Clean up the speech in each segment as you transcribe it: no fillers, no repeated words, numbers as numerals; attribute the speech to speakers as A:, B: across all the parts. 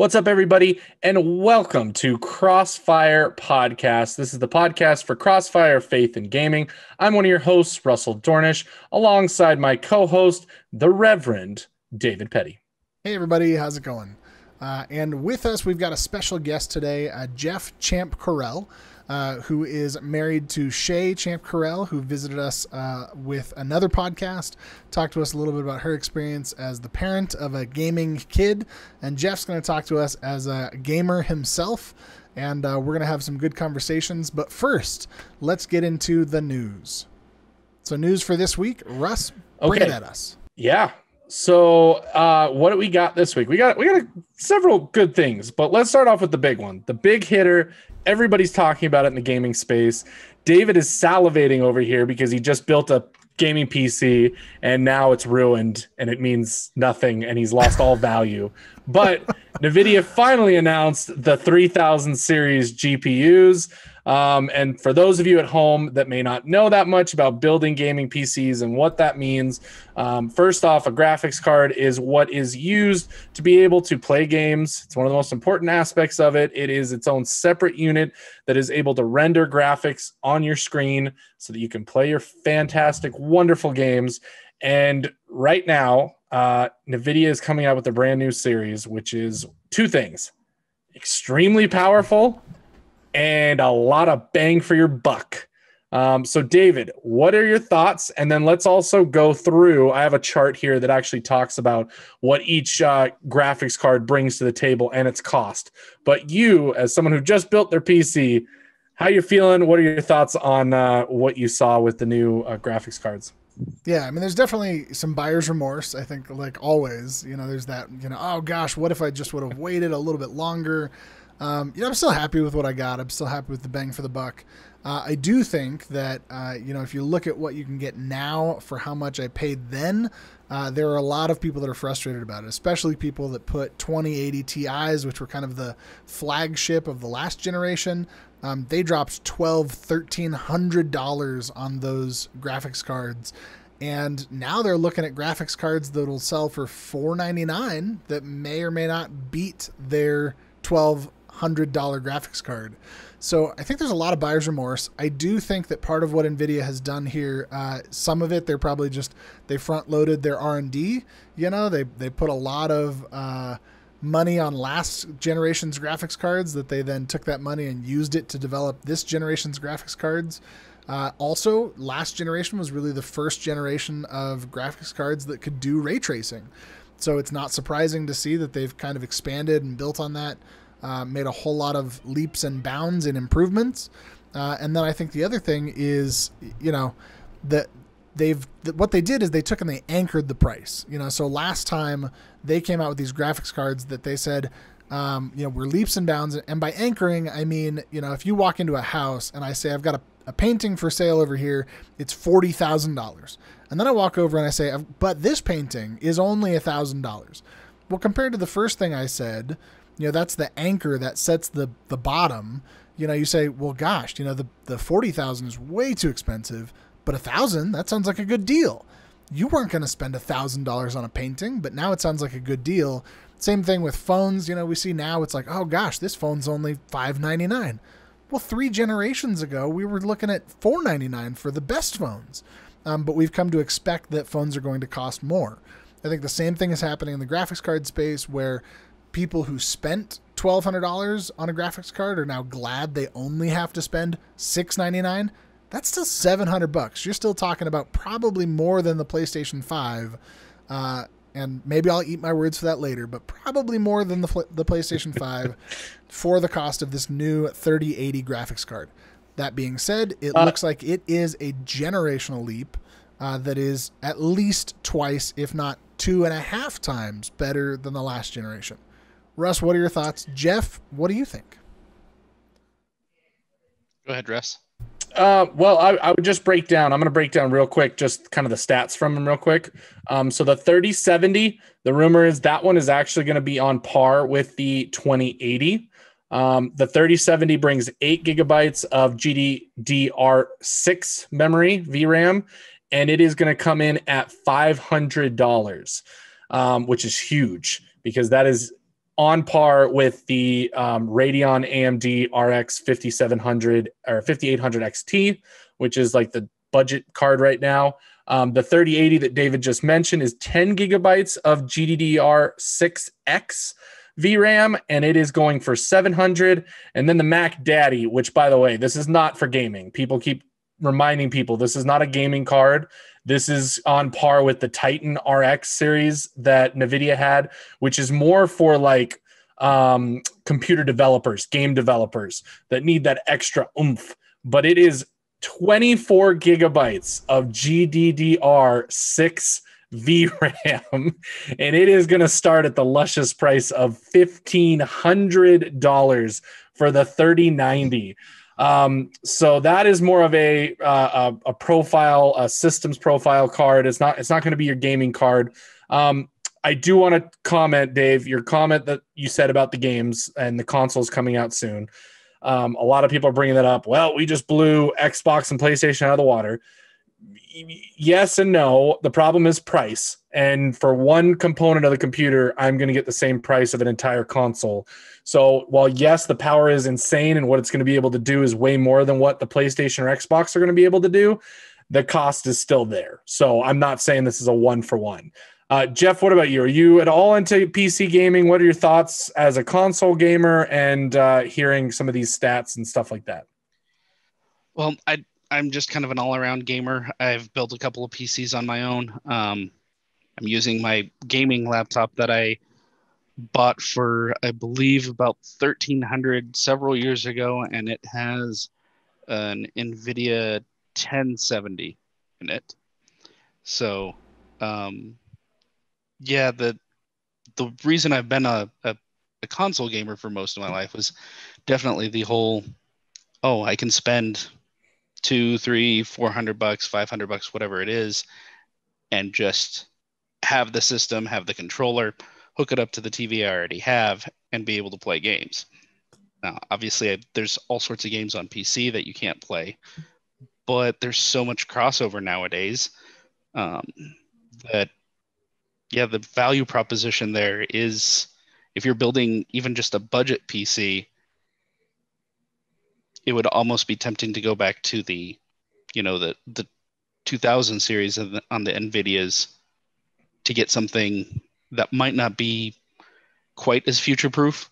A: What's up, everybody, and welcome to Crossfire Podcast. This is the podcast for Crossfire Faith and Gaming. I'm one of your hosts, Russell Dornish, alongside my co-host, the Reverend David Petty.
B: Hey, everybody. How's it going? And with us, we've got a special guest today, Goeff Champ-Correll, who is married to Shay Champ-Correll, who visited us with another podcast, talked to us a little bit about her experience as the parent of a gaming kid. And Jeff's going to talk to us as a gamer himself, and we're going to have some good conversations. But first, let's get into the news. So news for this week, Russ, bring it at us.
A: Yeah. So what do we got this week? We got several good things, but let's start off with the big one, the big hitter. Everybody's talking about it in the gaming space. David is salivating over here because he just built a gaming PC and now it's ruined and it means nothing and he's lost all value. But NVIDIA finally announced the 3000 series GPUs. And for those of you at home that may not know that much about building gaming PCs and what that means, first off, a graphics card is what is used to be able to play games. It's one of the most important aspects of it. It is its own separate unit that is able to render graphics on your screen so that you can play your fantastic, wonderful games. And right now, NVIDIA is coming out with a brand new series, which is two things: extremely powerful and a lot of bang for your buck. So David, what are your thoughts? And then let's also go through, I have a chart here that actually talks about what each graphics card brings to the table and its cost. But you, as someone who just built their PC, how you feeling? What are your thoughts on what you saw with the new graphics cards?
B: Yeah, I mean, there's definitely some buyer's remorse. I think, like always, there's that, oh gosh, what if I just would have waited a little bit longer? I'm still happy with what I got. I'm still happy with the bang for the buck. I do think that, if you look at what you can get now for how much I paid then, there are a lot of people that are frustrated about it, especially people that put 2080 Ti's, which were kind of the flagship of the last generation. They dropped $1,200-$1,300 on those graphics cards. And now they're looking at graphics cards that will sell for $499 that may or may not beat their $1,200 graphics card. So I think there's a lot of buyer's remorse. I do think that part of what NVIDIA has done here, some of it, they're probably just, they front loaded their R&D. They put a lot of money on last generation's graphics cards that they then took that money and used it to develop this generation's graphics cards. Also, last generation was really the first generation of graphics cards that could do ray tracing. So it's not surprising to see that they've kind of expanded and built on that. Made a whole lot of leaps and bounds in improvements. And then I think the other thing is, that what they did is they took and they anchored the price. So last time they came out with these graphics cards that they said, we're leaps and bounds. And by anchoring, I mean, if you walk into a house and I say, I've got a painting for sale over here, it's $40,000. And then I walk over and I say, but this painting is only $1,000. Well, compared to the first thing I said, that's the anchor that sets the bottom. You say, well, gosh, the 40,000 is way too expensive, but 1,000, that sounds like a good deal. You weren't going to spend $1,000 on a painting, but now it sounds like a good deal. Same thing with phones. We see now it's like, oh gosh, this phone's only $599. Well, 3 generations ago, we were looking at $499 for the best phones. But we've come to expect that phones are going to cost more. I think the same thing is happening in the graphics card space, where people who spent $1,200 on a graphics card are now glad they only have to spend $699. That's still $700. You're still talking about probably more than the PlayStation 5. And maybe I'll eat my words for that later, but probably more than the PlayStation 5 for the cost of this new 3080 graphics card. That being said, it looks like it is a generational leap that is at least twice, if not 2.5 times better than the last generation. Russ, what are your thoughts? Jeff, what do you think?
C: Go ahead, Russ.
A: Well, I would just break down. I'm going to break down real quick, just kind of the stats from them real quick. So the 3070, the rumor is that one is actually going to be on par with the 2080. The 3070 brings 8 gigabytes of GDDR6 memory, VRAM, and it is going to come in at $500, which is huge because that is on par with the Radeon AMD RX 5700 or 5800 XT, which is like the budget card right now. The 3080 that David just mentioned is 10 gigabytes of GDDR6X VRAM, and it is going for $700. And then the Mac Daddy, which, by the way, this is not for gaming. People keep reminding people this is not a gaming card. This is on par with the Titan RX series that NVIDIA had, which is more for like computer developers, game developers that need that extra oomph. But it is 24 gigabytes of GDDR6 VRAM, and it is going to start at the luscious price of $1,500 for the 3090. So that is more of a profile, a systems profile card. It's not going to be your gaming card. I do want to comment, Dave, your comment that you said about the games and the consoles coming out soon. A lot of people are bringing that up. Well, we just blew Xbox and PlayStation out of the water. Yes and no. The problem is price. And for one component of the computer, I'm going to get the same price of an entire console. So while, yes, the power is insane and what it's going to be able to do is way more than what the PlayStation or Xbox are going to be able to do, the cost is still there. So I'm not saying this is a one for one. Jeff, what about you? Are you at all into PC gaming? What are your thoughts as a console gamer and hearing some of these stats and stuff like that?
C: Well, I'm just kind of an all-around gamer. I've built a couple of PCs on my own. I'm using my gaming laptop that I bought for, I believe, about $1,300 several years ago, and it has an NVIDIA 1070 in it. So, yeah, the reason I've been a console gamer for most of my life was definitely the whole, I can spend $200, $300, $400, $500, whatever it is, and just have the system, have the controller, hook it up to the TV I already have, and be able to play games. Now, obviously, there's all sorts of games on PC that you can't play, but there's so much crossover nowadays that, yeah, the value proposition there is, if you're building even just a budget PC, it would almost be tempting to go back to the 2000 series on the NVIDIAs to get something that might not be quite as future-proof,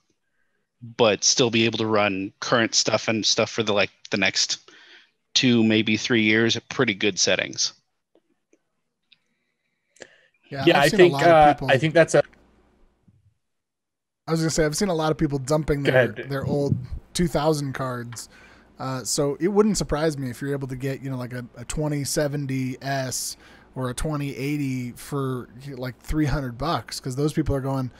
C: but still be able to run current stuff and stuff for the next 2, maybe 3 years at pretty good settings.
A: Yeah, I think that's a.
B: I was gonna say I've seen a lot of people dumping their old 2000 cards, so it wouldn't surprise me if you're able to get like a 2070S or a 2080 for like $300, because those people are going,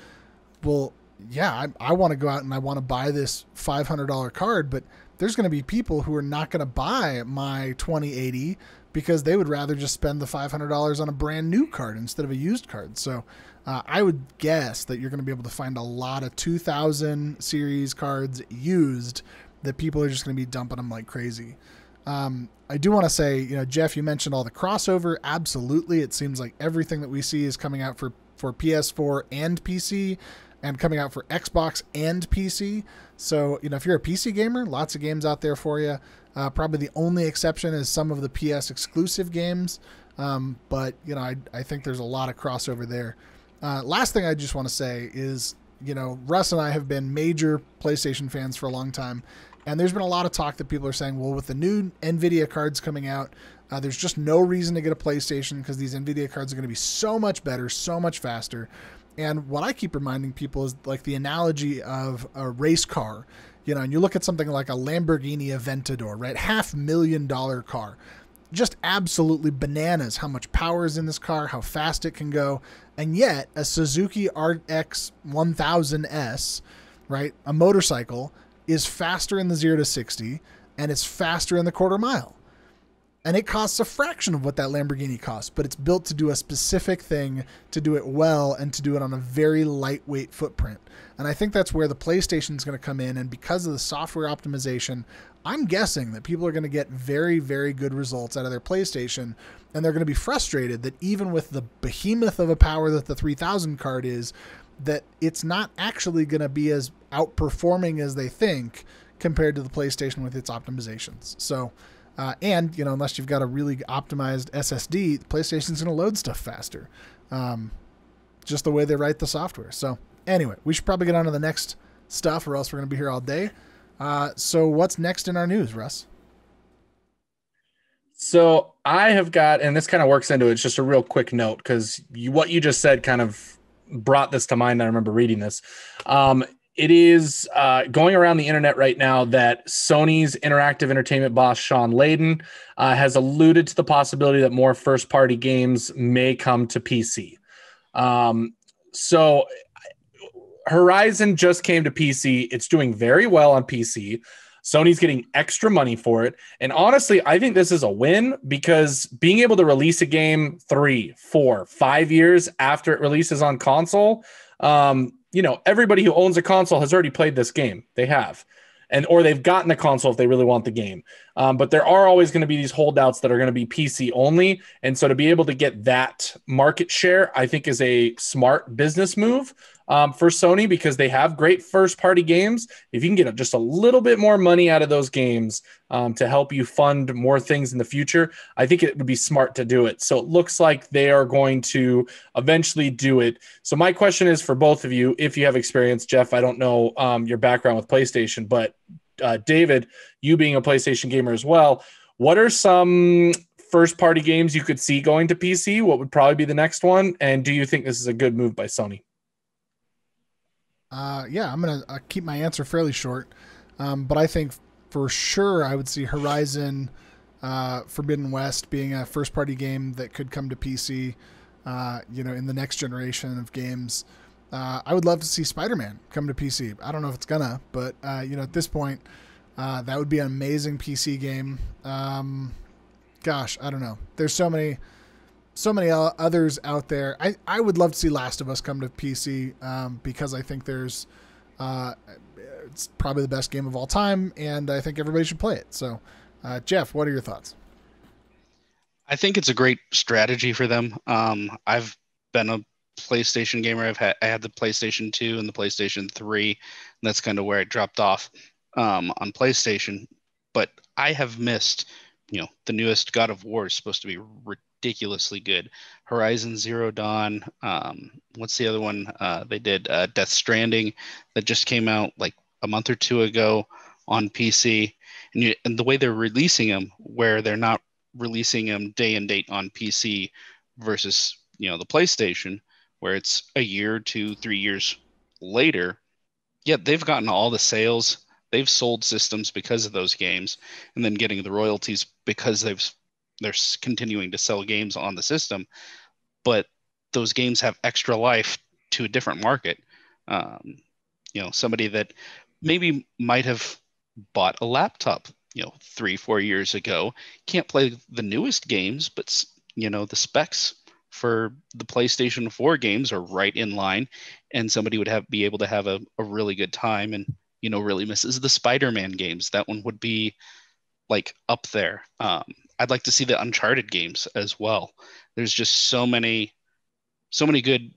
B: well, yeah, I want to go out and I want to buy this $500 card, but there's going to be people who are not going to buy my 2080 because they would rather just spend the $500 on a brand new card instead of a used card. So I would guess that you're going to be able to find a lot of 2000 series cards used that people are just going to be dumping them like crazy. I do want to say, Jeff, you mentioned all the crossover. Absolutely. It seems like everything that we see is coming out for PS4 and PC, and coming out for Xbox and PC. So, if you're a PC gamer, lots of games out there for you. Probably the only exception is some of the PS exclusive games. But, I think there's a lot of crossover there. Last thing I just want to say is, Russ and I have been major PlayStation fans for a long time. And there's been a lot of talk that people are saying, well, with the new NVIDIA cards coming out, there's just no reason to get a PlayStation because these NVIDIA cards are going to be so much better, so much faster. And what I keep reminding people is like the analogy of a race car, and you look at something like a Lamborghini Aventador, right? $500,000 car. Just absolutely bananas how much power is in this car, how fast it can go. And yet a Suzuki RX 1000S, right? A motorcycle is faster in the 0 to 60 and it's faster in the quarter mile. And it costs a fraction of what that Lamborghini costs, but it's built to do a specific thing, to do it well, and to do it on a very lightweight footprint. And I think that's where the PlayStation is going to come in. And because of the software optimization, I'm guessing that people are going to get very, very good results out of their PlayStation. And they're going to be frustrated that even with the behemoth of a power that the 3000 card is, that it's not actually going to be as outperforming as they think compared to the PlayStation with its optimizations. So, and, you know, unless you've got a really optimized SSD, the PlayStation's going to load stuff faster. Just the way they write the software. So anyway, we should probably get on to the next stuff or else we're going to be here all day. So what's next in our news, Russ?
A: So I have got, and this kind of works into it, it's just a real quick note, because what you just said kind of brought this to mind. I remember reading this. It is going around the internet right now that Sony's interactive entertainment boss, Sean Layden, has alluded to the possibility that more first-party games may come to PC. So Horizon just came to PC. It's doing very well on PC. Sony's getting extra money for it. And honestly, I think this is a win, because being able to release a game 3, 4, 5 years after it releases on console, you know, everybody who owns a console has already played this game. They have. Or they've gotten a console if they really want the game. But there are always going to be these holdouts that are going to be PC only. And so to be able to get that market share, I think is a smart business move for Sony, because they have great first-party games. If you can get just a little bit more money out of those games to help you fund more things in the future, I think it would be smart to do it. So it looks like they are going to eventually do it. So my question is for both of you, if you have experience. Jeff, I don't know your background with PlayStation, but David, you being a PlayStation gamer as well, what are some first-party games you could see going to PC? What would probably be the next one? And do you think this is a good move by Sony?
B: Yeah, I'm going to keep my answer fairly short. But I think for sure I would see Horizon Forbidden West being a first-party game that could come to PC, you know, in the next generation of games. I would love to see Spider-Man come to PC. I don't know if it's gonna, but, you know, at this point, that would be an amazing PC game. Gosh, I don't know. There's so many others out there. I would love to see Last of Us come to PC because I think it's probably the best game of all time, and I think everybody should play it. So, Jeff, what are your thoughts?
C: I think it's a great strategy for them. I've been a PlayStation gamer. I had the PlayStation 2 and the PlayStation 3, and that's kind of where it dropped off on PlayStation. But I have missed, you know, the newest God of War is supposed to be ridiculously good. Horizon Zero Dawn. What's the other one they did? Death Stranding, that just came out like a month or two ago on PC. And the way they're releasing them, where they're not releasing them day and date on PC versus, you know, the PlayStation, where it's a year, 2, 3 years later. Yeah, they've gotten all the sales. They've sold systems because of those games, and then getting the royalties because they're continuing to sell games on the system. But those games have extra life to a different market. You know, somebody that maybe might have bought a laptop, you know, 3, 4 years ago, can't play the newest games, but, you know, the specs for the PlayStation 4 games are right in line, and somebody would be able to have a really good time, and, you know, really misses the Spider-Man games. That one would be like up there. I'd like to see the Uncharted games as well. There's just so many good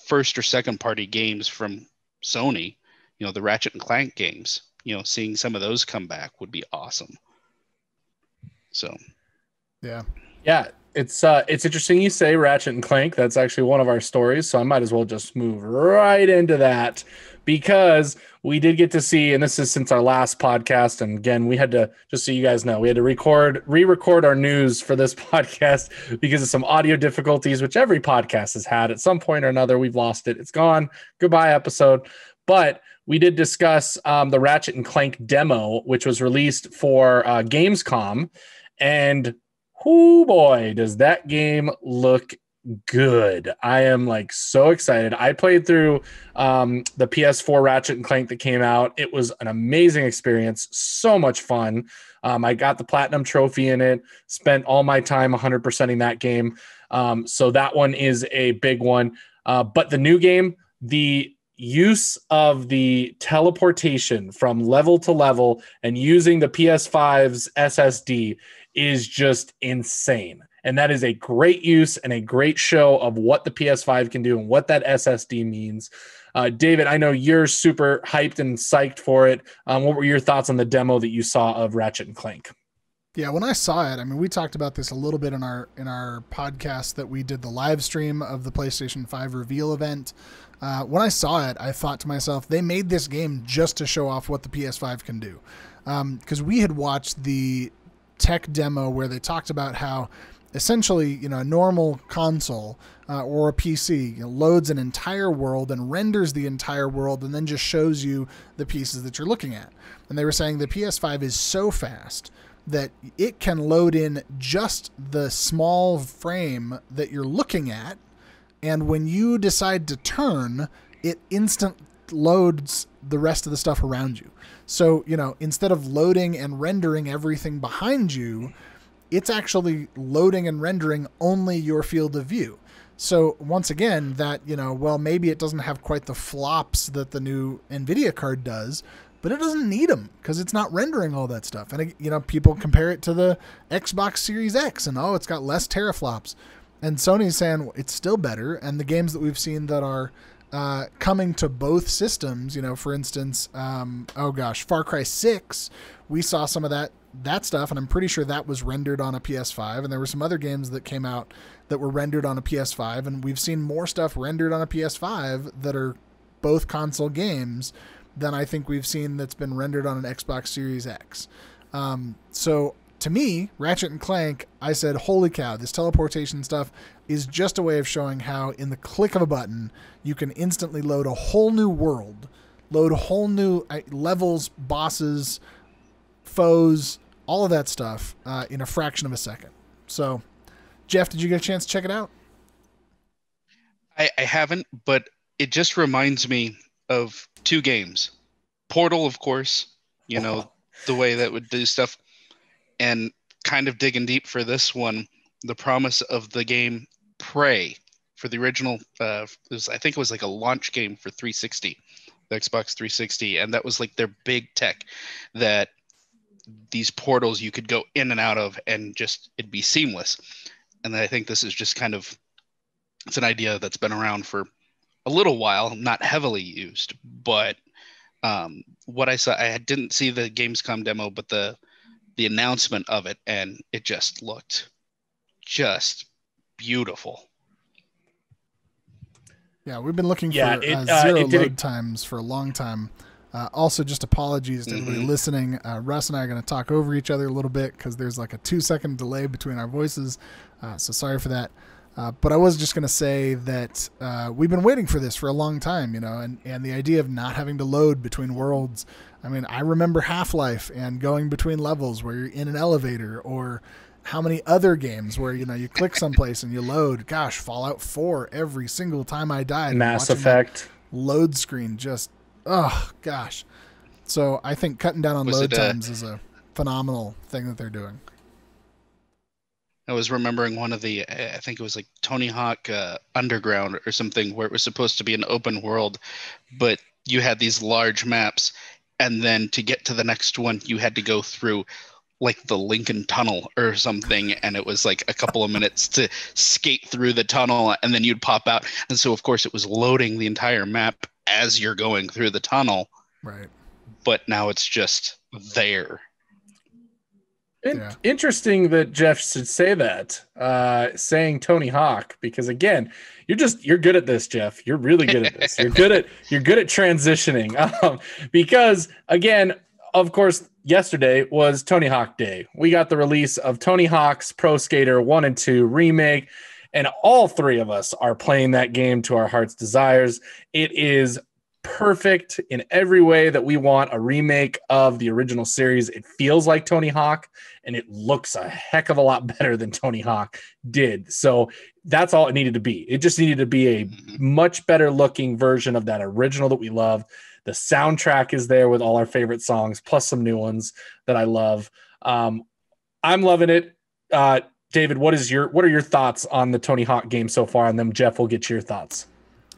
C: first or second party games from Sony. You know, the Ratchet and Clank games, you know, seeing some of those come back would be awesome. So,
B: yeah.
A: It's interesting you say Ratchet and Clank. That's actually one of our stories, so I might as well just move right into that, because we did get to see, and this is since our last podcast, and again, we had to, just so you guys know, we had to re-record our news for this podcast because of some audio difficulties, which every podcast has had at some point or another. We've lost it. It's gone. Goodbye episode. But we did discuss the Ratchet and Clank demo, which was released for Gamescom, and oh boy, does that game look good. I am like so excited. I played through the PS4 Ratchet and Clank that came out. It was an amazing experience. So much fun. I got the platinum trophy in it, spent all my time 100%ing that game. So that one is a big one. But the new game, the use of the teleportation from level to level and using the PS5's SSD is just insane. And that is a great use and a great show of what the PS5 can do and what that SSD means. David, I know you're super hyped and psyched for it. What were your thoughts on the demo that you saw of Ratchet and Clank?
B: Yeah, when I saw it, I mean, we talked about this a little bit in our podcast that we did the live stream of the PlayStation 5 reveal event. When I saw it, I thought to myself, they made this game just to show off what the PS5 can do. Because we had watched the tech demo where they talked about how essentially, a normal console or a PC loads an entire world and renders the entire world and then just shows you the pieces that you're looking at. And they were saying the PS5 is so fast that it can load in just the small frame that you're looking at, and when you decide to turn, it instant loads the rest of the stuff around you. So, instead of loading and rendering everything behind you, it's actually loading and rendering only your field of view. So once again, that, maybe it doesn't have quite the flops that the new NVIDIA card does, but it doesn't need them because it's not rendering all that stuff. And, people compare it to the Xbox Series X and, it's got less teraflops. And Sony's saying it's still better. And the games that we've seen that are coming to both systems, for instance, Far Cry 6, we saw some of that stuff, and I'm pretty sure that was rendered on a PS5, and there were some other games that came out that were rendered on a PS5, and we've seen more stuff rendered on a PS5 that are both console games than I think we've seen that's been rendered on an Xbox Series X. So to me, Ratchet and Clank, I said, holy cow, this teleportation stuff is just a way of showing how in the click of a button, you can instantly load a whole new world, load whole new levels, bosses, foes, all of that stuff in a fraction of a second. So, Jeff, did you get a chance to check it out?
C: I haven't, but it just reminds me of two games. Portal, of course, the way that would do stuff, and kind of digging deep for this one, the promise of the game Prey for the original, I think it was like a launch game for 360, the Xbox 360, and that was like their big tech, that these portals you could go in and out of and just it'd be seamless. And I think this is just it's an idea that's been around for a little while, not heavily used, but what I saw, I didn't see the Gamescom demo, but the announcement of it, and it just looked just beautiful.
B: Yeah, we've been looking for zero load times for a long time. Also, just apologies to everybody listening. Russ and I are going to talk over each other a little bit because there's like a 2-second delay between our voices. So sorry for that. But I was just going to say that we've been waiting for this for a long time, and the idea of not having to load between worlds. I mean, I remember Half-Life and going between levels where you're in an elevator, or how many other games where, you click someplace and you load. Gosh, Fallout 4, every single time I died.
A: Mass Effect.
B: Load screen just, oh, gosh. So I think cutting down on load times is a phenomenal thing that they're doing.
C: I was remembering one of the, I think it was like Tony Hawk Underground or something, where it was supposed to be an open world, but you had these large maps, and then to get to the next one, you had to go through like the Lincoln Tunnel or something, and it was like a couple of minutes to skate through the tunnel, and then you'd pop out. And so, of course, it was loading the entire map as you're going through the tunnel.
B: Right.
C: But now it's just there.
A: Interesting that Jeff should say that, saying Tony Hawk, because again, you're good at this, Jeff. You're really good at this. You're good at transitioning. Because again, of course, yesterday was Tony Hawk Day. We got the release of Tony Hawk's Pro Skater 1 and 2 remake, and all three of us are playing that game to our heart's desires. It is perfect in every way that we want a remake of the original series. It feels like Tony Hawk, and it looks a heck of a lot better than Tony Hawk did. So that's all it needed to be. It just needed to be a much better looking version of that original that we love. The soundtrack is there with all our favorite songs, plus some new ones that I love. I'm loving it. David, what are your thoughts on the Tony Hawk game so far? And then Jeff will get your thoughts.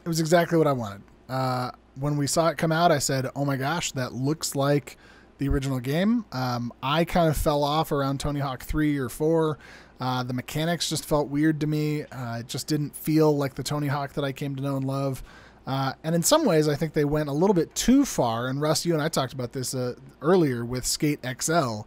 B: It was exactly what I wanted. When we saw it come out, I said, oh my gosh, that looks like the original game. I kind of fell off around Tony Hawk 3 or 4. The mechanics just felt weird to me. It just didn't feel like the Tony Hawk that I came to know and love. And in some ways, I think they went a little bit too far. And Russ, you and I talked about this earlier with Skate XL.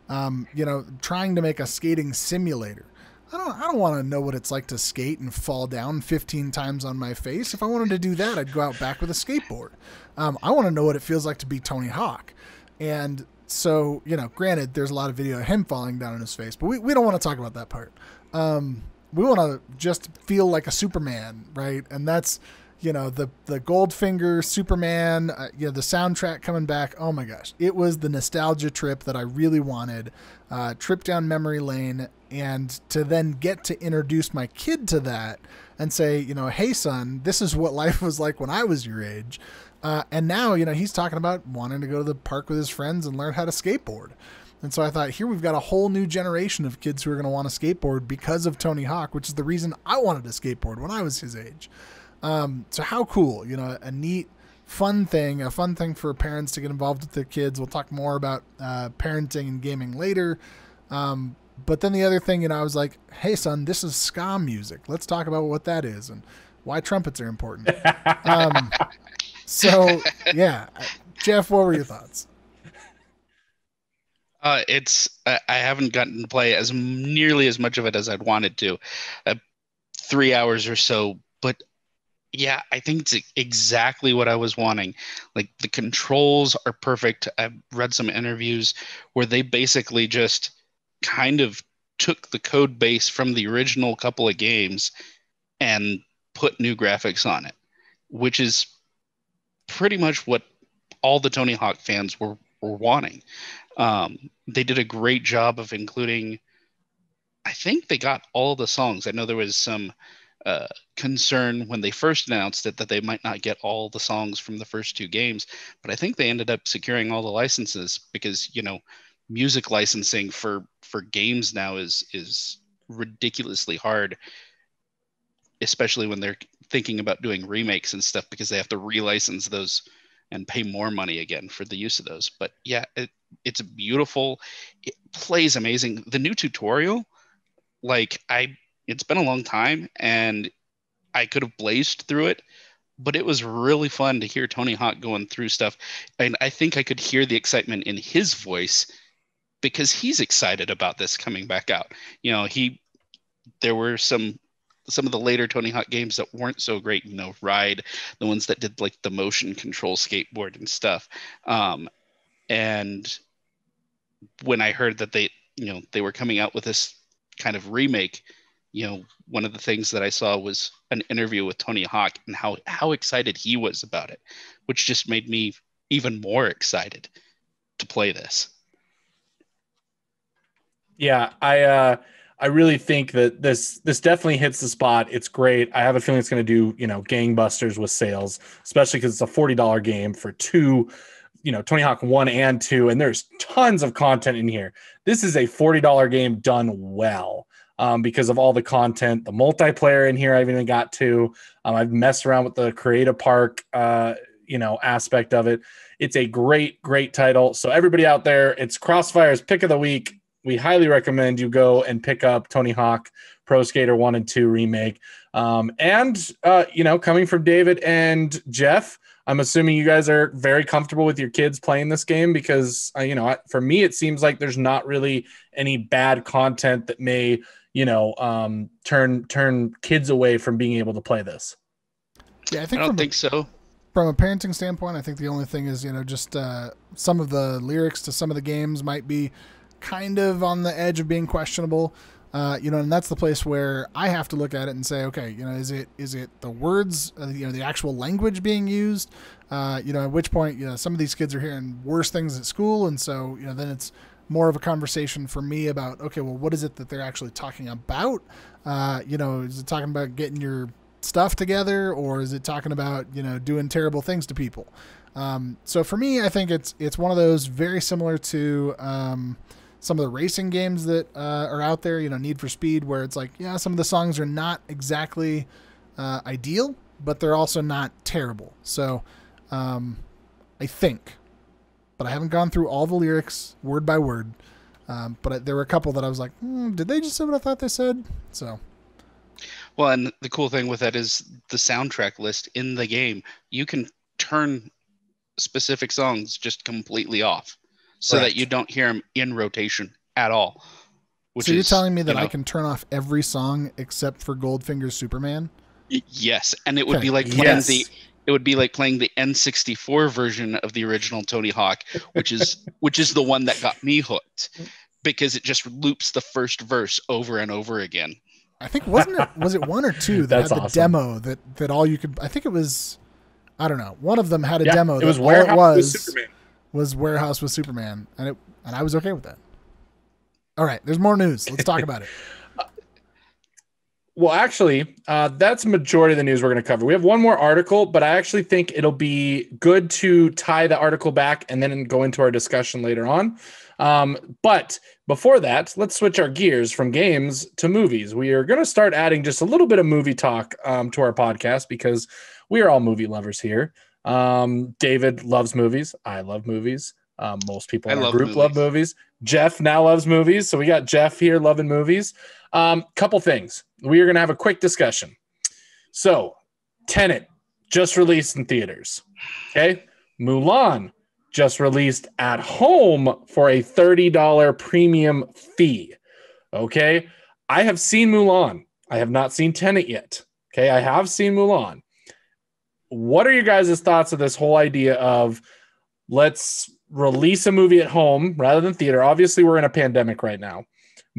B: Trying to make a skating simulator. I don't want to know what it's like to skate and fall down 15 times on my face. If I wanted to do that, I'd go out back with a skateboard. I want to know what it feels like to be Tony Hawk. And so, granted, there's a lot of video of him falling down on his face, but we don't want to talk about that part. We want to just feel like a Superman, right? And that's, the Goldfinger Superman, the soundtrack coming back. Oh my gosh. It was the nostalgia trip that I really wanted. Trip down memory lane, and to then get to introduce my kid to that and say, hey son, this is what life was like when I was your age. And now, he's talking about wanting to go to the park with his friends and learn how to skateboard. And so I thought, here we've got a whole new generation of kids who are going to want to skateboard because of Tony Hawk, which is the reason I wanted to skateboard when I was his age. So how cool, a neat, fun thing for parents to get involved with their kids. We'll talk more about parenting and gaming later. But then the other thing, I was like, hey son, this is ska music. Let's talk about what that is and why trumpets are important. So yeah, Jeff, what were your thoughts?
C: I haven't gotten to play as nearly as much of it as I'd wanted to, 3 hours or so, but yeah, I think it's exactly what I was wanting. Like, the controls are perfect. I've read some interviews where they basically just kind of took the code base from the original couple of games and put new graphics on it, which is pretty much what all the Tony Hawk fans were wanting. They did a great job of including, I think they got all the songs. I know there was some concern when they first announced it that they might not get all the songs from the first two games, but I think they ended up securing all the licenses because, music licensing for games now is ridiculously hard, especially when they're thinking about doing remakes and stuff, because they have to relicense those and pay more money again for the use of those. But yeah, it's beautiful. It plays amazing. The new tutorial, it's been a long time and I could have blazed through it, but it was really fun to hear Tony Hawk going through stuff. And I think I could hear the excitement in his voice because he's excited about this coming back out. There were some of the later Tony Hawk games that weren't so great, Ride, the ones that did like the motion control skateboard and stuff. And when I heard that they were coming out with this kind of remake, one of the things that I saw was an interview with Tony Hawk and how excited he was about it, which just made me even more excited to play this.
A: Yeah, I really think that this definitely hits the spot. It's great. I have a feeling it's going to do, gangbusters with sales, especially because it's a $40 game for two, Tony Hawk 1 and 2, and there's tons of content in here. This is a $40 game done well. Because of all the content, the multiplayer in here I've even got to. I've messed around with the creative park, aspect of it. It's a great, great title. So everybody out there, it's Crossfire's pick of the week. We highly recommend you go and pick up Tony Hawk Pro Skater 1 and 2 remake. Coming from David and Jeff, I'm assuming you guys are very comfortable with your kids playing this game because, for me, it seems like there's not really any bad content that may, turn kids away from being able to play this.
B: Yeah,
C: I don't think so.
B: From a parenting standpoint, I think the only thing is, just some of the lyrics to some of the games might be kind of on the edge of being questionable. And that's the place where I have to look at it and say, okay, is it the words, the actual language being used? At which point, some of these kids are hearing worse things at school. And so, then it's more of a conversation for me about, okay, well, what is it that they're actually talking about? Is it talking about getting your stuff together, or is it talking about, doing terrible things to people? So for me, I think it's one of those very similar to, some of the racing games that are out there, Need for Speed, where it's like, yeah, some of the songs are not exactly ideal, but they're also not terrible. So I think, but I haven't gone through all the lyrics word by word. But there were a couple that I was like, did they just say what I thought they said? So.
C: Well, and the cool thing with that is the soundtrack list in the game. You can turn specific songs just completely off so that you don't hear them in rotation at all.
B: So you're telling me that I can turn off every song except for Goldfinger's Superman?
C: Yes, and it would be like playing the N64 version of the original Tony Hawk, which is the one that got me hooked because it just loops the first verse over and over again.
B: I think was it 1 or 2 that had the demo that all you could. I think it was, I don't know. One of them had a demo.
A: It was
B: Warehouse was Warehouse with Superman, and I was okay with that. All right, there's more news. Let's talk about it.
A: Well, actually, that's the majority of the news we're going to cover. We have one more article, but I actually think it'll be good to tie the article back and then go into our discussion later on. But before that, let's switch our gears from games to movies. We are going to start adding just a little bit of movie talk to our podcast because we are all movie lovers here. David loves movies. I love movies. Most people in our group love movies. Jeff now loves movies. So we got Jeff here loving movies. Couple things. We are going to have a quick discussion. So Tenet just released in theaters. Okay. Mulan just released at home for a $30 premium fee. Okay. I have seen Mulan. I have not seen Tenet yet. Okay. I have seen Mulan. What are your guys' thoughts of this whole idea of let's release a movie at home rather than theater? Obviously, we're in a pandemic right now.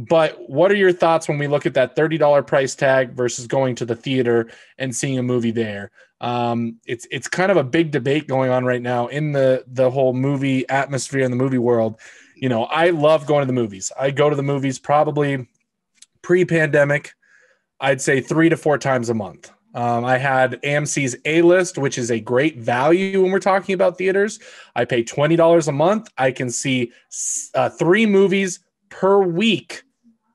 A: But what are your thoughts when we look at that $30 price tag versus going to the theater and seeing a movie there? It's kind of a big debate going on right now in the whole movie atmosphere in the movie world. You know, I love going to the movies. I go to the movies probably pre-pandemic, I'd say 3 to 4 times a month. I had AMC's A-List, which is a great value when we're talking about theaters. I pay $20 a month. I can see 3 movies per week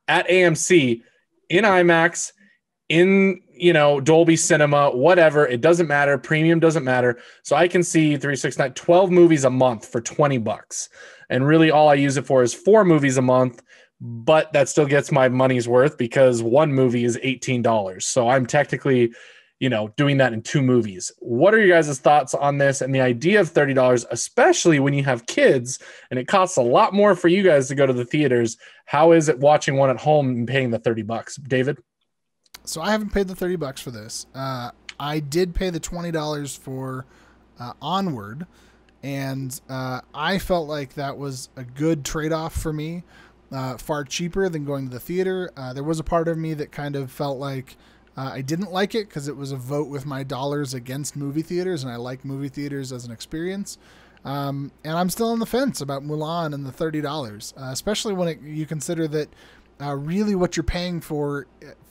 A: at AMC in IMAX, in, Dolby Cinema, whatever. It doesn't matter. Premium doesn't matter. So I can see 3, 6, 9, 12 movies a month for $20. And really all I use it for is 4 movies a month. But that still gets my money's worth because one movie is $18. So I'm technically, doing that in 2 movies. What are your guys' thoughts on this and the idea of $30, especially when you have kids and it costs a lot more for you guys to go to the theaters? How is it watching one at home and paying the $30? David?
B: So I haven't paid the $30 for this. I did pay the $20 for Onward, and I felt like that was a good trade-off for me. Far cheaper than going to the theater. There was a part of me that kind of felt like I didn't like it because it was a vote with my dollars against movie theaters, and I like movie theaters as an experience. And I'm still on the fence about Mulan and the $30, especially when you consider that really what you're paying for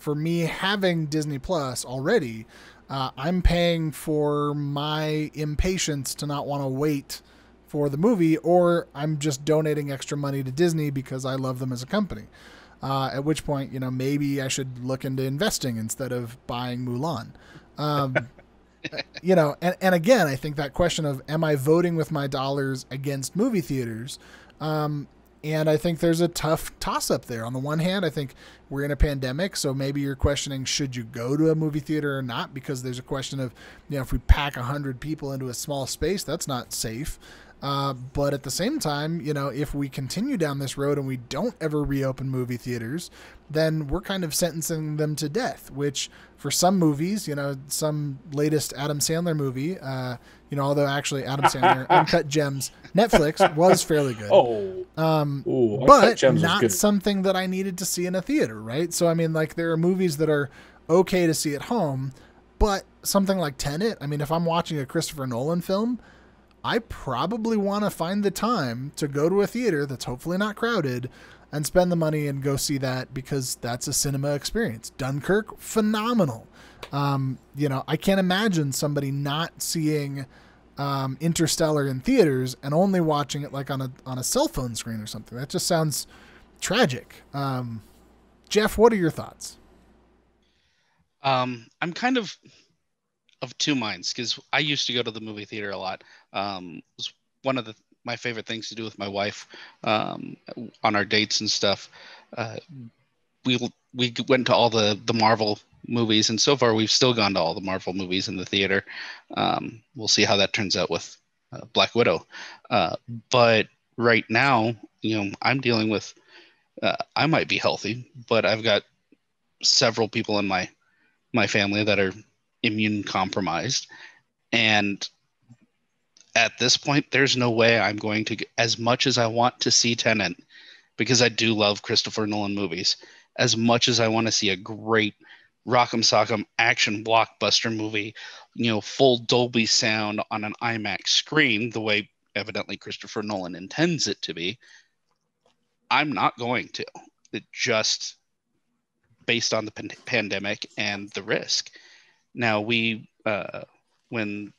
B: me having Disney Plus already, I'm paying for my impatience to not want to wait for the movie, or I'm just donating extra money to Disney because I love them as a company. At which point, maybe I should look into investing instead of buying Mulan. And again, I think that question of, am I voting with my dollars against movie theaters? And I think there's a tough toss-up there. On the one hand, I think we're in a pandemic, so maybe you're questioning, should you go to a movie theater or not? Because there's a question of, if we pack 100 people into a small space, that's not safe. But at the same time, if we continue down this road and we don't ever reopen movie theaters, then we're kind of sentencing them to death, which for some movies, some latest Adam Sandler movie, although actually Adam Sandler, Uncut Gems, Netflix was fairly good. But not something that I needed to see in a theater, right? So, there are movies that are okay to see at home, but something like Tenet, if I'm watching a Christopher Nolan film, I probably want to find the time to go to a theater that's hopefully not crowded and spend the money and go see that because that's a cinema experience. Dunkirk, phenomenal. I can't imagine somebody not seeing Interstellar in theaters and only watching it like on a cell phone screen or something. That just sounds tragic. Jeff, what are your thoughts?
C: I'm kind of 2 minds because I used to go to the movie theater a lot. Was one of the my favorite things to do with my wife on our dates and stuff. We went to all the Marvel movies, and so far we've still gone to all the Marvel movies in the theater. We'll see how that turns out with Black Widow. But right now, I'm dealing with, I might be healthy, but I've got several people in my family that are immune compromised. And at this point, there's no way I'm going to, as much as I want to see Tenet, because I do love Christopher Nolan movies, as much as I want to see a great rock'em sock'em action blockbuster movie, full Dolby sound on an IMAX screen, the way evidently Christopher Nolan intends it to be, I'm not going to. It just based on the pandemic and the risk. Now when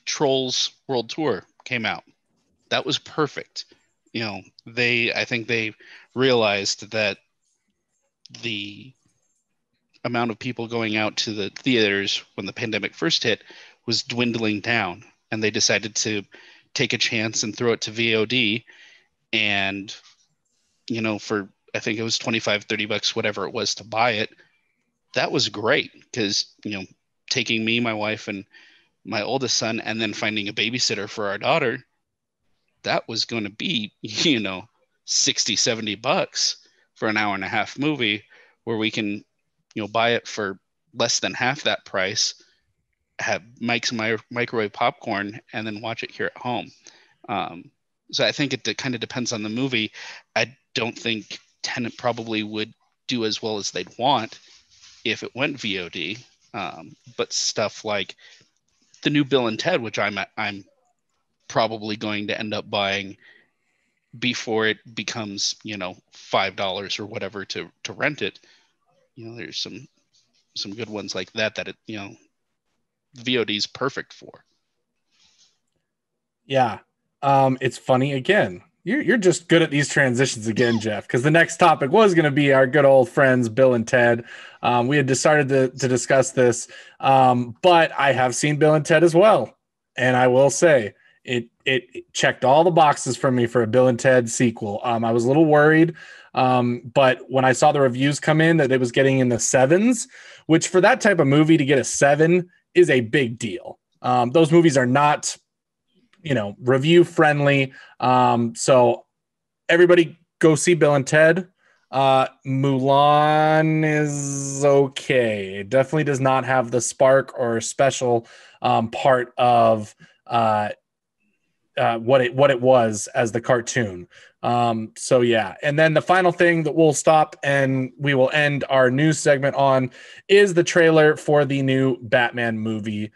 C: Trolls World Tour came out, that was perfect. I think they realized that the amount of people going out to the theaters when the pandemic first hit was dwindling down, and they decided to take a chance and throw it to VOD. And for, I think it was $25-$30, whatever it was to buy it, that was great, because taking me, my wife, and my oldest son, and then finding a babysitter for our daughter, that was going to be $60-$70 for an hour and a half movie, where we can buy it for less than half that price, have Mike's microwave popcorn, and then watch it here at home. So I think it kind of depends on the movie. I don't think Tenet probably would do as well as they'd want if it went VOD. But stuff like the new Bill and Ted, which I'm probably going to end up buying before it becomes $5 or whatever to rent it. There's some good ones like that it VOD is perfect for.
A: Yeah. It's funny again. You're just good at these transitions again, Jeff, because the next topic was going to be our good old friends, Bill and Ted. We had decided to discuss this, but I have seen Bill and Ted as well. And I will say it checked all the boxes for me for a Bill and Ted sequel. I was a little worried, but when I saw the reviews come in that it was getting in the 7s, which for that type of movie to get a 7 is a big deal. Those movies are not review friendly. So everybody go see Bill and Ted. Mulan is okay. It definitely does not have the spark or special part of what it was as the cartoon. So yeah. And then the final thing that we'll stop and we will end our news segment on is the trailer for the new Batman movie.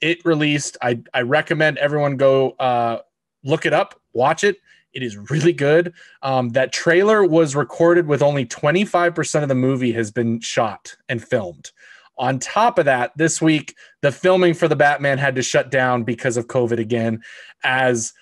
A: It released. I recommend everyone go look it up, watch it. It is really good. That trailer was recorded with only 25% of the movie has been shot and filmed. On top of that, this week, the filming for the Batman had to shut down because of COVID again, as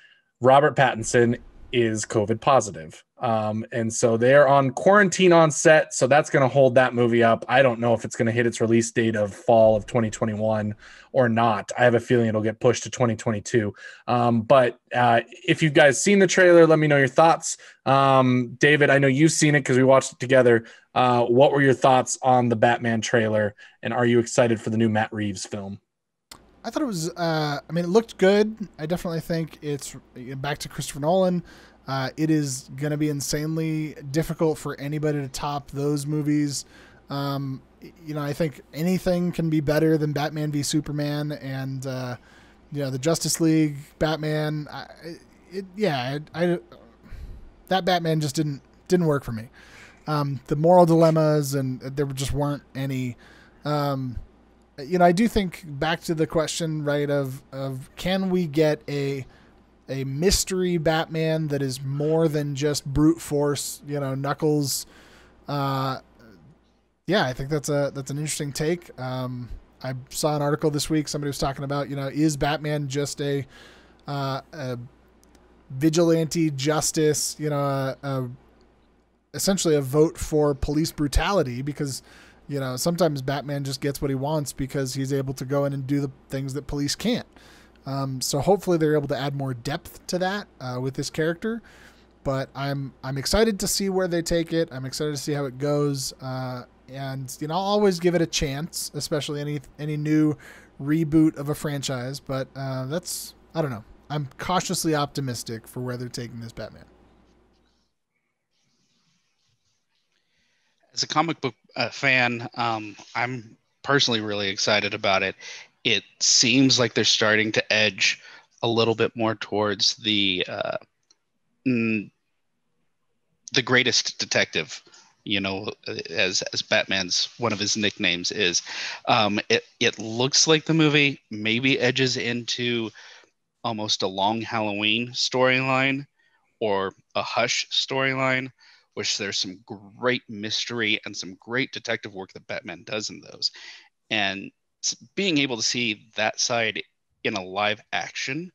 A: Robert Pattinson is COVID positive. And so they're on quarantine on set. So that's going to hold that movie up. I don't know if it's going to hit its release date of fall of 2021 or not. I have a feeling it'll get pushed to 2022. But if you guys seen the trailer, let me know your thoughts. David, I know you've seen it because we watched it together. What were your thoughts on the Batman trailer? And are you excited for the new Matt Reeves film?
B: I thought it was, it looked good. I definitely think it's back to Christopher Nolan. It is going to be insanely difficult for anybody to top those movies. I think anything can be better than Batman v Superman and, the Justice League Batman. That Batman just didn't work for me. The moral dilemmas, and there just weren't any. I do think back to the question, right, of can we get a mystery Batman that is more than just brute force, Knuckles. I think that's an interesting take. I saw an article this week. Somebody was talking about, is Batman just a vigilante justice, essentially a vote for police brutality, because sometimes Batman just gets what he wants because he's able to go in and do the things that police can't. So hopefully they're able to add more depth to that with this character. But I'm excited to see where they take it. I'm excited to see how it goes. And I'll always give it a chance, especially any new reboot of a franchise. But I don't know. I'm cautiously optimistic for where they're taking this Batman.
C: As a comic book fan, I'm personally really excited about it. It seems like they're starting to edge a little bit more towards the greatest detective, as Batman's one of his nicknames is. It looks like the movie maybe edges into almost a Long Halloween storyline or a Hush storyline, which there's some great mystery and some great detective work that Batman does in those. And being able to see that side in a live action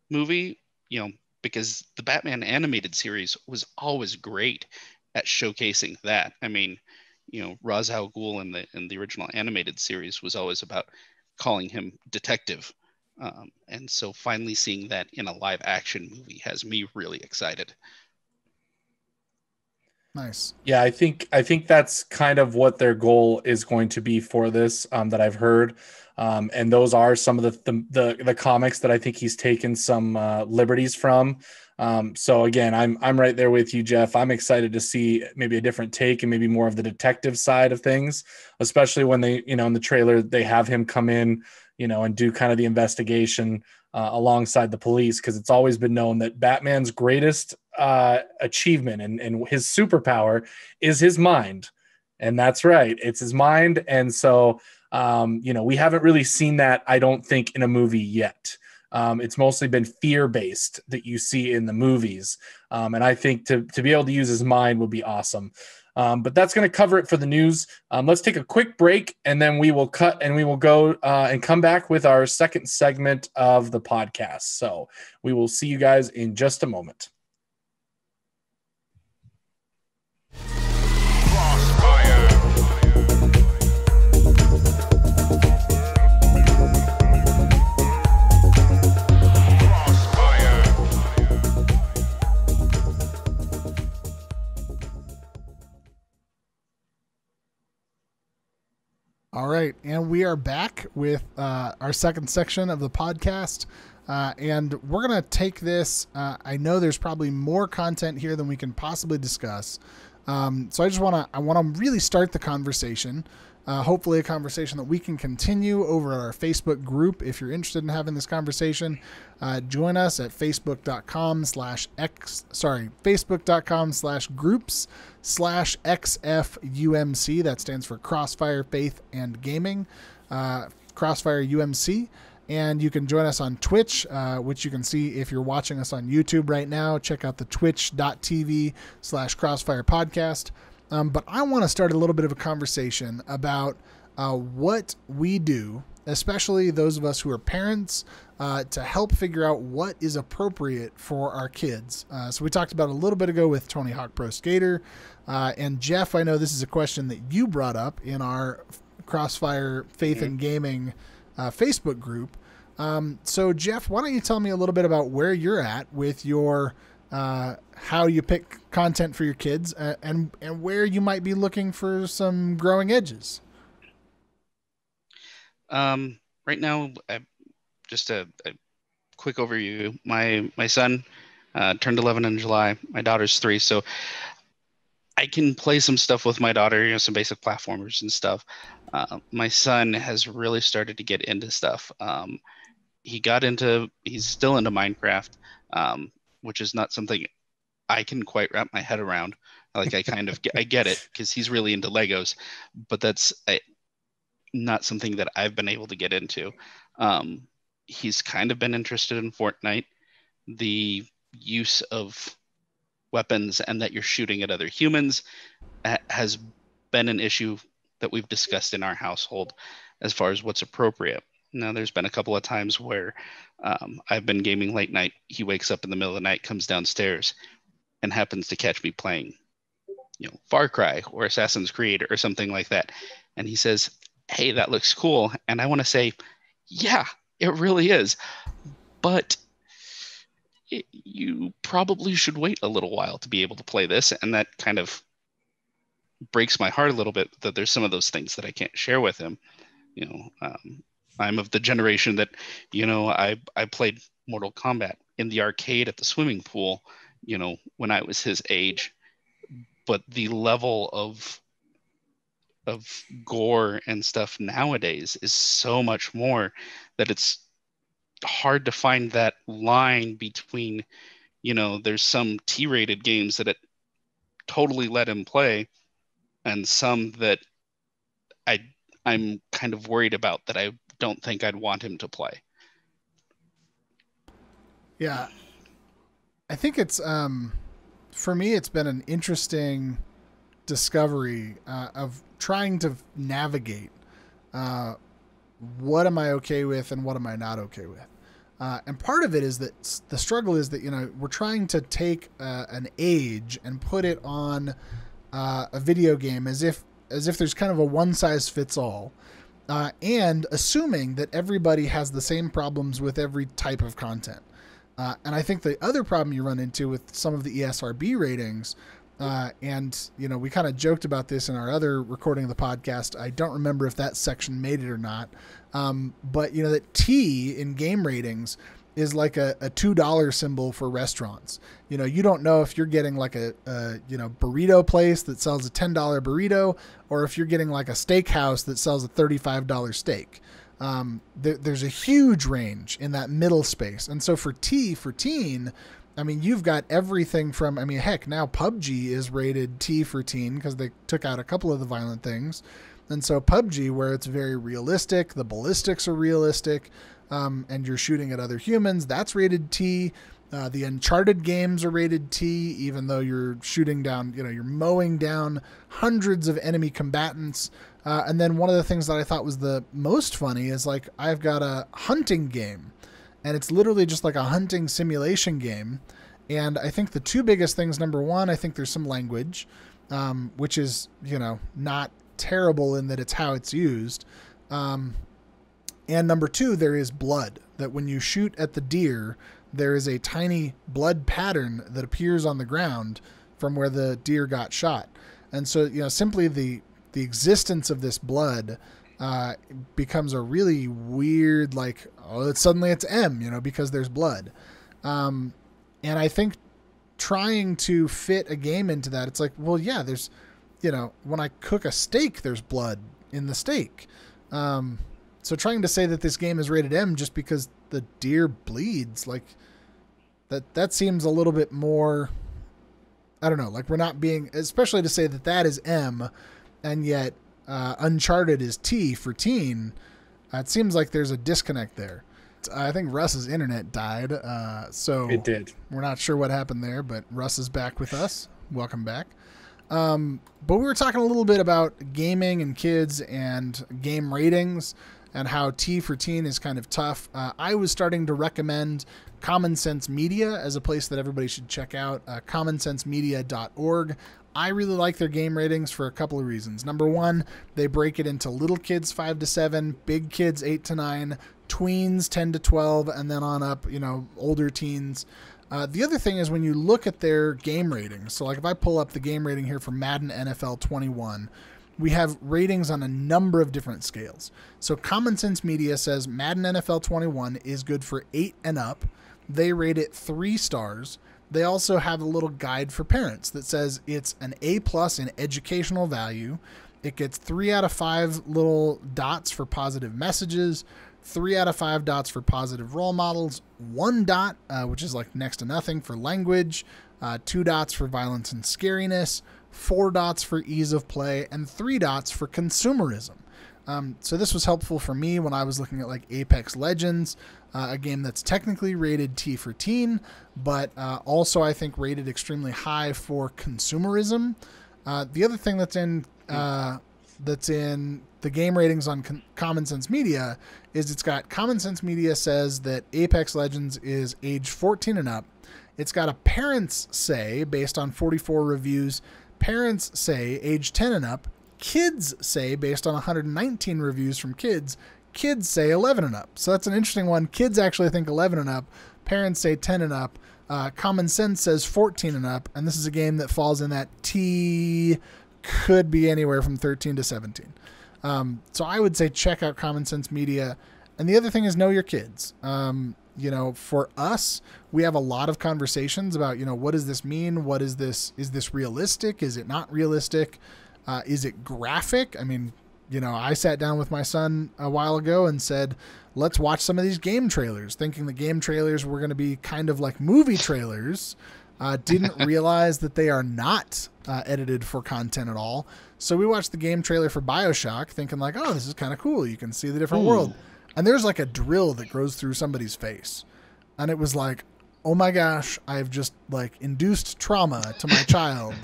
C: movie, because the Batman animated series was always great at showcasing that. I mean, Ra's al Ghul in the original animated series was always about calling him detective. And so finally seeing that in a live action movie has me really excited.
B: Nice.
A: Yeah, I think that's kind of what their goal is going to be for this, that I've heard. And those are some of the comics that I think he's taken some liberties from. So again, I'm right there with you, Jeff. I'm excited to see maybe a different take and maybe more of the detective side of things, especially when they, in the trailer, they have him come in, and do kind of the investigation alongside the police. Cause it's always been known that Batman's greatest achievement and his superpower is his mind. And that's right. It's his mind. And so, we haven't really seen that, I don't think, in a movie yet. It's mostly been fear-based that you see in the movies. And I think to be able to use his mind would be awesome. But that's going to cover it for the news. Let's take a quick break, and then we will cut and we will go and come back with our second segment of the podcast. So we will see you guys in just a moment.
B: All right, and we are back with our second section of the podcast, and we're going to take this. I know there's probably more content here than we can possibly discuss, so I want to really start the conversation, hopefully a conversation that we can continue over at our Facebook group. If you're interested in having this conversation, join us at facebook.com/groups/XFUMC. That stands for Crossfire Faith and Gaming, Crossfire UMC. And you can join us on Twitch, which you can see if you're watching us on YouTube right now. Check out the twitch.tv/Crossfire Podcast. But I want to start a little bit of a conversation about what we do, especially those of us who are parents, to help figure out what is appropriate for our kids. So we talked about a little bit ago with Tony Hawk Pro Skater. And Jeff, I know this is a question that you brought up in our Crossfire Faith and Gaming Facebook group. So Jeff, why don't you tell me a little bit about where you're at with your how you pick content for your kids, and where you might be looking for some growing edges.
C: Right now, just a quick overview. My son turned 11 in July. My daughter's 3, so I can play some stuff with my daughter, some basic platformers and stuff. My son has really started to get into stuff. He's still into Minecraft, which is not something I can quite wrap my head around. Like I get it because he's really into Legos, but that's not something that I've been able to get into. He's kind of been interested in Fortnite, the use of weapons and that you're shooting at other humans has been an issue that we've discussed in our household as far as what's appropriate. Now, there's been a couple of times where I've been gaming late night. He wakes up in the middle of the night, comes downstairs, and happens to catch me playing, Far Cry or Assassin's Creed or something like that. And he says, "Hey, that looks cool." And I want to say, yeah, it really is. but you probably should wait a little while to be able to play this. And that kind of breaks my heart a little bit that there's some of those things that I can't share with him. I'm of the generation that, I played Mortal Kombat in the arcade at the swimming pool, when I was his age, but the level of gore and stuff nowadays is so much more that it's hard to find that line between, there's some T-rated games that it totally let him play and some that I'm kind of worried about that I don't think I'd want him to play.
B: Yeah. I think it's, for me, it's been an interesting discovery of trying to navigate what am I okay with and what am I not okay with. And part of it is that the struggle is that, we're trying to take an age and put it on a video game as if there's kind of a one size fits all, and assuming that everybody has the same problems with every type of content. And I think the other problem you run into with some of the ESRB ratings, and we kind of joked about this in our other recording of the podcast. I don't remember if that section made it or not. But that T in game ratings is like a $2 symbol for restaurants. You don't know if you're getting like a burrito place that sells a $10 burrito, or if you're getting like a steakhouse that sells a $35 steak. There's a huge range in that middle space. And so for T, for teen, you've got everything from, heck, now PUBG is rated T for teen because they took out a couple of the violent things. And so PUBG, where it's very realistic, the ballistics are realistic, and you're shooting at other humans, that's rated T. The Uncharted games are rated T, even though you're shooting down, you're mowing down hundreds of enemy combatants. And then one of the things that I thought was the most funny is like, I've got a hunting game, and it's literally just like a hunting simulation game. And I think the two biggest things, number one, I think there's some language, which is, not terrible in that it's how it's used. And number two, there is blood, that when you shoot at the deer, there is a tiny blood pattern that appears on the ground from where the deer got shot. And so, simply the existence of this blood becomes a really weird, like, suddenly it's M, because there's blood. And I think trying to fit a game into that, it's like, well, yeah, there's, when I cook a steak, there's blood in the steak. So trying to say that this game is rated M just because the deer bleeds, like that seems a little bit more, I don't know, like we're not being, especially to say that that is M and yet Uncharted is T for teen. It seems like there's a disconnect there. I think Russ's internet died. So
A: it did.
B: We're not sure what happened there, but Russ is back with us. Welcome back. But we were talking a little bit about gaming and kids and game ratings and how T for teen is kind of tough. I was starting to recommend Common Sense Media as a place that everybody should check out, commonsensemedia.org. I really like their game ratings for a couple of reasons. Number one, they break it into little kids 5 to 7, big kids 8 to 9, tweens 10 to 12, and then on up, older teens. The other thing is when you look at their game ratings, so like if I pull up the game rating here for Madden NFL 21, we have ratings on a number of different scales. So Common Sense Media says Madden NFL 21 is good for 8 and up. They rate it 3 stars. They also have a little guide for parents that says it's an A+ in educational value. It gets 3 out of 5 little dots for positive messages, 3 out of 5 dots for positive role models, 1 dot, which is like next to nothing, for language, 2 dots for violence and scariness, 4 dots for ease of play, and 3 dots for consumerism. So this was helpful for me when I was looking at like Apex Legends, a game that's technically rated T for teen, but also I think rated extremely high for consumerism. The other thing that's in the game ratings on Common Sense Media is it's got Common Sense Media says that Apex Legends is age 14 and up. It's got a parents say, based on 44 reviews, parents say age 10 and up. Kids say, based on 119 reviews from kids kids say 11 and up. So that's an interesting one. Kids actually think 11 and up. Parents say 10 and up. Common Sense says 14 and up. And this is a game that falls in that T, could be anywhere from 13 to 17. So I would say check out Common Sense Media. And the other thing is know your kids. For us, we have a lot of conversations about, what does this mean? What is this? Is this realistic? Is it not realistic? Is it graphic? I mean, I sat down with my son a while ago and said, let's watch some of these game trailers, thinking the game trailers were going to be kind of like movie trailers. Didn't realize that they are not edited for content at all. So we watched the game trailer for BioShock thinking like, oh, this is kind of cool. You can see the different world. And there's like a drill that goes through somebody's face. And it was like, oh my gosh, I've just like induced trauma to my child.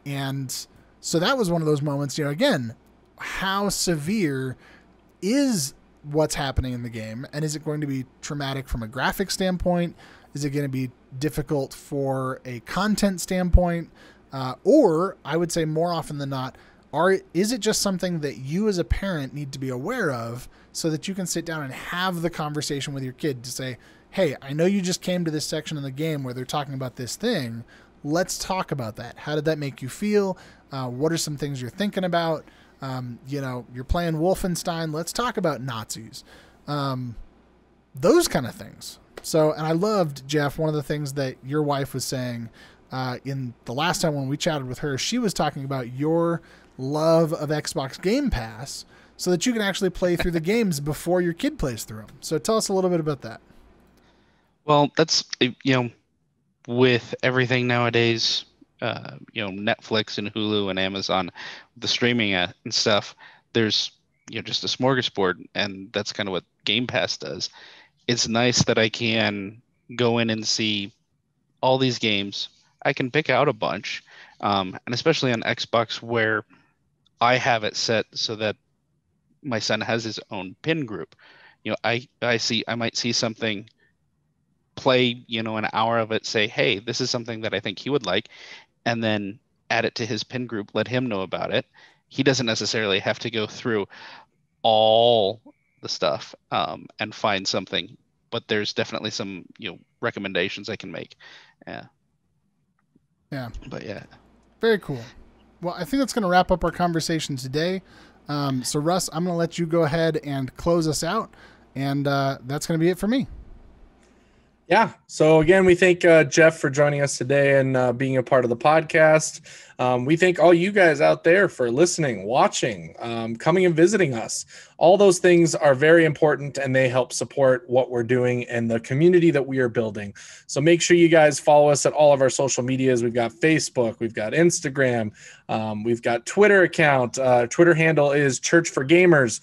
B: And so that was one of those moments, again, how severe is what's happening in the game? And is it going to be traumatic from a graphic standpoint? Is it going to be difficult for a content standpoint? Or I would say more often than not, is it just something that you as a parent need to be aware of so that you can sit down and have the conversation with your kid to say, hey, I know you just came to this section in the game where they're talking about this thing. Let's talk about that. How did that make you feel? What are some things you're thinking about? You're playing Wolfenstein. Let's talk about Nazis. Those kind of things. So, and I loved, Jeff, one of the things that your wife was saying in the last time when we chatted with her, she was talking about your love of Xbox Game Pass so that you can actually play through the games before your kid plays through them. So tell us a little bit about that.
C: Well, that's, with everything nowadays, Netflix and Hulu and Amazon, the streaming and stuff, there's, just a smorgasbord, and that's kind of what Game Pass does. It's nice that I can go in and see all these games. I can pick out a bunch, and especially on Xbox where I have it set so that my son has his own pin group. I might see something, play, an hour of it, say, hey, this is something that I think he would like, and then add it to his pin group, let him know about it. He doesn't necessarily have to go through all the stuff and find something, but there's definitely some recommendations I can make. But yeah,
B: very cool. Well, I think that's going to wrap up our conversation today. So Russ, I'm going to let you go ahead and close us out, and that's going to be it for me.
A: Yeah. So again, we thank Jeff for joining us today and being a part of the podcast. We thank all you guys out there for listening, watching, coming and visiting us. All those things are very important, and they help support what we're doing and the community that we are building. So make sure you guys follow us at all of our social medias. We've got Facebook, we've got Instagram, we've got Twitter account. Twitter handle is Church for Gamers.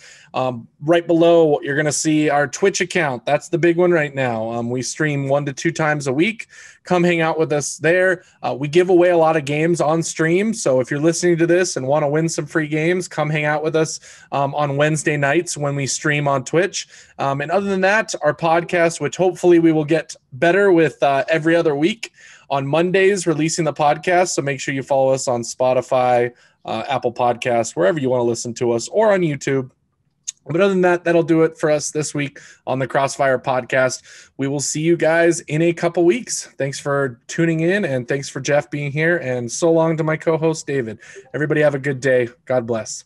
A: Right below, you're going to see our Twitch account. That's the big one right now. We stream 1 to 2 times a week. Come hang out with us there. We give away a lot of games on stream. So if you're listening to this and want to win some free games, come hang out with us on Wednesday nights when we stream on Twitch. And other than that, our podcast, which hopefully we will get better with every other week on Mondays, releasing the podcast. So make sure you follow us on Spotify, Apple Podcasts, wherever you want to listen to us, or on YouTube. But other than that, that'll do it for us this week on the Crossfire podcast. We will see you guys in a couple weeks. Thanks for tuning in, and thanks for Jeff being here, and so long to my co-host, David. Everybody have a good day. God bless.